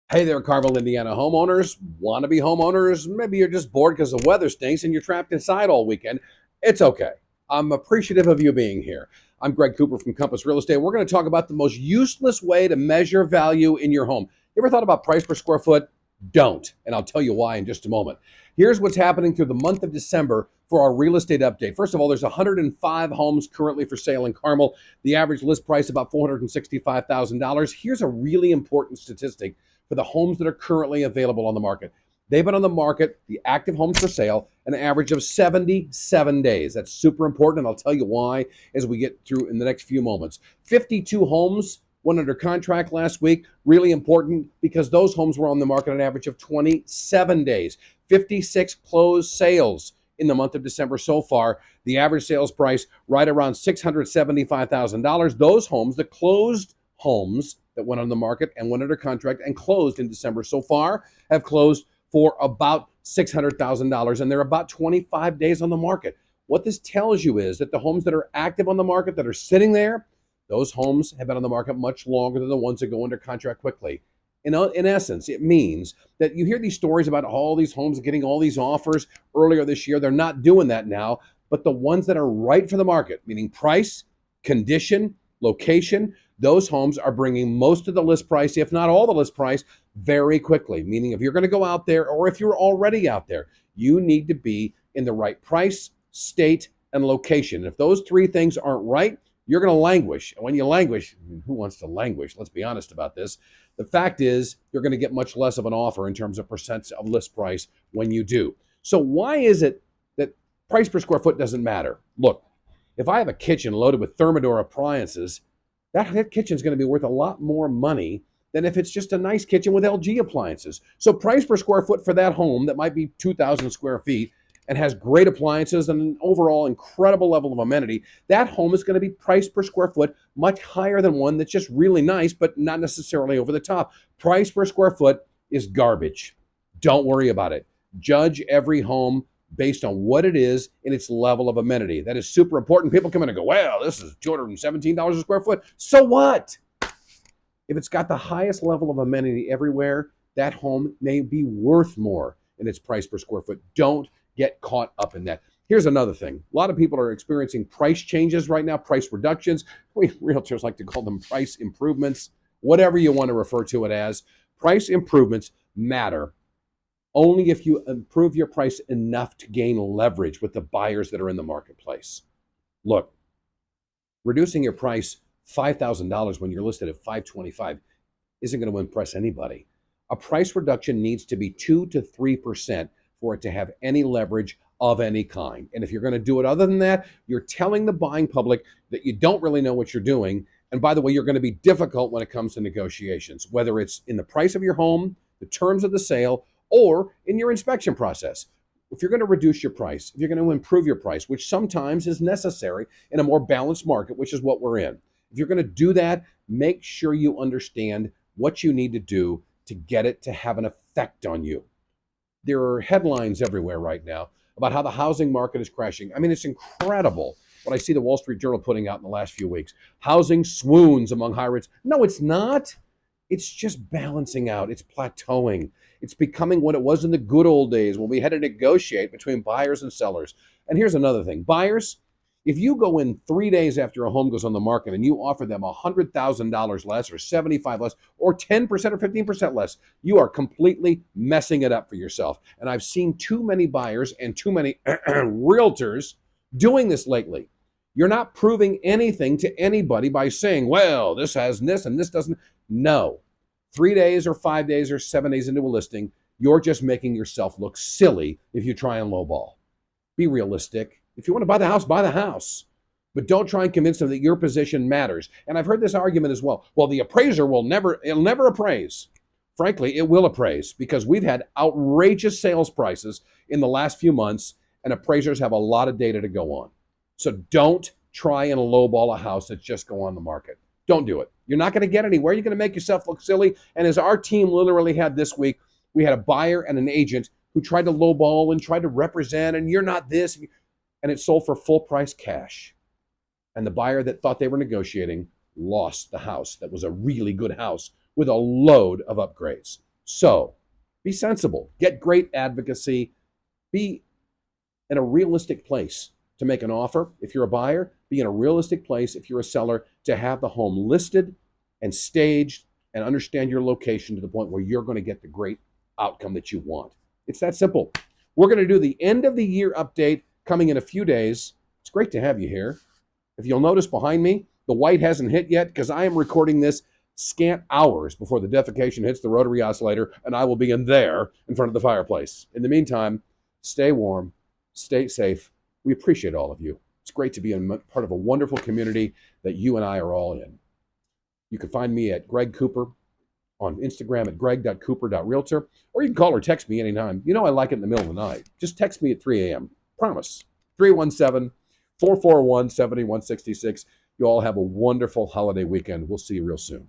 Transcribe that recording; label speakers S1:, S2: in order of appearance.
S1: Hey there, Carville, Indiana homeowners, wannabe homeowners. Maybe you're just bored because the weather stinks and you're trapped inside all weekend. It's okay. I'm appreciative of you being here. I'm Greg Cooper from Compass Real Estate. We're going to talk about the most useless way to measure value in your home. You ever thought about price per square foot? Don't. And I'll tell you why in just a moment. Here's what's happening through the month of December for our real estate update. First of all, there's 105 homes currently for sale in Carmel. The average list price about $465,000. Here's a really important statistic for the homes that are currently available on the market. They've been on the market, the active homes for sale, an average of 77 days. That's super important, and I'll tell you why as we get through in the next few moments. 52 homes went under contract last week. Really important because those homes were on the market an average of 27 days. 56 closed sales in the month of December so far. The average sales price right around $675,000. Those homes, the closed homes that went on the market and went under contract and closed in December so far, have closed for about $600,000, and they're about 25 days on the market. What this tells you is that the homes that are active on the market, that are sitting there, those homes have been on the market much longer than the ones that go under contract quickly. In essence, it means that you hear these stories about all these homes getting all these offers earlier this year. They're not doing that now, but the ones that are right for the market, meaning price, condition, location, those homes are bringing most of the list price, if not all the list price, very quickly. Meaning if you're going to go out there, or if you're already out there, you need to be in the right price, state, and location. If those three things aren't right, you're going to languish. And when you languish, who wants to languish? Let's be honest about this. The fact is, you're going to get much less of an offer in terms of percent of list price when you do. So why is it that price per square foot doesn't matter? Look, if I have a kitchen loaded with Thermador appliances, that kitchen's going to be worth a lot more money than if it's just a nice kitchen with LG appliances. So price per square foot for that home that might be 2,000 square feet and has great appliances and an overall incredible level of amenity, that home is going to be priced per square foot much higher than one that's just really nice, but not necessarily over the top. Price per square foot is garbage. Don't worry about it. Judge every home based on what it is and its level of amenity. That is super important. People come in and go, well, this is $217 a square foot. So what? If it's got the highest level of amenity everywhere, that home may be worth more in its price per square foot. Don't get caught up in that. Here's another thing. A lot of people are experiencing price changes right now, price reductions. We realtors like to call them price improvements, whatever you want to refer to it as. Price improvements matter only if you improve your price enough to gain leverage with the buyers that are in the marketplace. Look, reducing your price $5,000 when you're listed at $525 isn't going to impress anybody. A price reduction needs to be 2 to 3% for it to have any leverage of any kind. And if you're going to do it other than that, you're telling the buying public that you don't really know what you're doing. And by the way, you're going to be difficult when it comes to negotiations, whether it's in the price of your home, the terms of the sale, or in your inspection process. If you're going to reduce your price, if you're going to improve your price, which sometimes is necessary in a more balanced market, which is what we're in, if you're going to do that, make sure you understand what you need to do to get it to have an effect on you. There are headlines everywhere right now about how the housing market is crashing. I mean, it's incredible what I see the Wall Street Journal putting out in the last few weeks. Housing swoons among high rates. No, it's not. It's just balancing out. It's plateauing. It's becoming what it was in the good old days when we had to negotiate between buyers and sellers. And here's another thing. Buyers, if you go in 3 days after a home goes on the market and you offer them $100,000 less or 75 less or 10% or 15% less, you are completely messing it up for yourself. And I've seen too many buyers and too many realtors doing this lately. You're not proving anything to anybody by saying, well, this has this and this doesn't. No. 3 days or 5 days or 7 days into a listing, you're just making yourself look silly if you try and lowball. Be realistic. If you want to buy the house, buy the house. But don't try and convince them that your position matters. And I've heard this argument as well. Well, the appraiser it'll never appraise. Frankly, it will appraise because we've had outrageous sales prices in the last few months, and appraisers have a lot of data to go on. So don't try and lowball a house that's just go on the market. Don't do it. You're not going to get anywhere. You're going to make yourself look silly. And as our team literally had this week, we had a buyer and an agent who tried to lowball and tried to represent, and you're not this. And it sold for full price cash. And the buyer that thought they were negotiating lost the house. That was a really good house with a load of upgrades. So be sensible, get great advocacy, be in a realistic place to make an offer. If you're a buyer, be in a realistic place if you're a seller to have the home listed and staged and understand your location to the point where you're going to get the great outcome that you want. It's that simple. We're going to do the end of the year update coming in a few days. It's great to have you here. If you'll notice behind me, the white hasn't hit yet because I am recording this scant hours before the defecation hits the rotary oscillator, and I will be in there in front of the fireplace. In the meantime, stay warm, stay safe. We appreciate all of you. It's great to be part of a wonderful community that you and I are all in. You can find me at Greg Cooper on Instagram at greg.cooper.realtor, or you can call or text me anytime. You know I like it in the middle of the night. Just text me at 3 a.m. Promise. 317-441-7166. You all have a wonderful holiday weekend. We'll see you real soon.